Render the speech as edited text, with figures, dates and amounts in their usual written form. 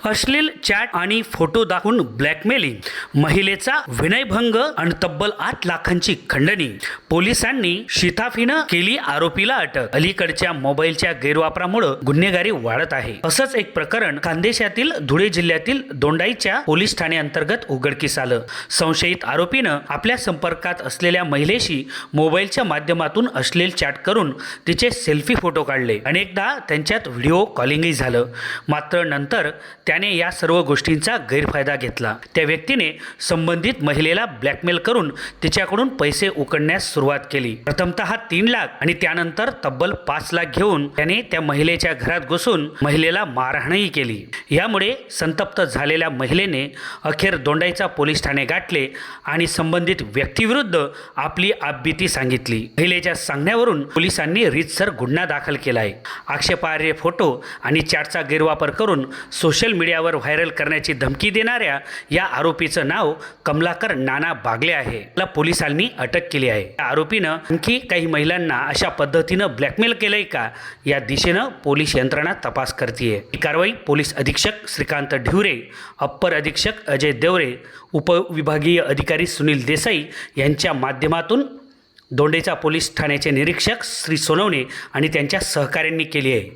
अश्लील चॅट आणि फोटो दाखवून ब्लॅकमेलिंग, महिलेचा विनयभंग आणि तब्बल 8 लाखांची खंडणी. पोलिसांनी शिताफीनं केली आरोपीला अटक. अलीकडच्या मोबाईलच्या गैरवापरामुळे गुन्हेगारी वाढत आहे. असंच एक प्रकरण खानदेशातील धुळे जिल्ह्यातील दोंडाईच्या पोलीस ठाणे अंतर्गत उघडकीस आलं. संशयित आरोपीनं आपल्या संपर्कात असलेल्या महिलेशी मोबाईलच्या माध्यमातून अश्लील चॅट करून तिचे सेल्फी फोटो काढले. अनेकदा त्यांच्यात व्हिडिओ कॉलिंगही झालं. मात्र नंतर त्याने या सर्व गोष्टींचा गैरफायदा घेतला. त्या व्यक्तीने संबंधित महिलेला ब्लॅकमेल करून तिच्याकडून पैसे उकळण्यास सुरुवात केली. प्रथमतः 3 लाख आणि त्यानंतर तब्बल 5 लाख घेऊन त्याने त्या महिलेच्या घरात घुसून महिलेला मारहाणही केली. यामुळे संतप्त झालेल्या महिलेने अखेर दोंडाईचा पोलीस ठाणे गाठले आणि संबंधित व्यक्तीविरुद्ध आपली आपबीती सांगितली. महिलेच्या सांगण्यावरून पोलिसांनी रीतसर गुन्हा दाखल केला आहे. आक्षेपार्ह फोटो आणि चॅटचा गैरवापर करून सोशल मीडियावर व्हायरल करण्याची धमकी देणाऱ्या या आरोपीचं नाव कमलाकर नाना बागले आहे. त्याला पोलिसांनी अटक केली आहे. या आरोपीनं आणखी काही महिलांना अशा पद्धतीनं ब्लॅकमेल केलंय का, या दिशेनं पोलीस यंत्रणा तपास करते. ही कारवाई पोलीस अधीक्षक श्रीकांत ढिवरे, अप्पर अधीक्षक अजय देवरे, उपविभागीय अधिकारी सुनील देसाई यांच्या माध्यमातून दोंडेचा पोलीस ठाण्याचे निरीक्षक श्री सोनवणे आणि त्यांच्या सहकाऱ्यांनी केली आहे.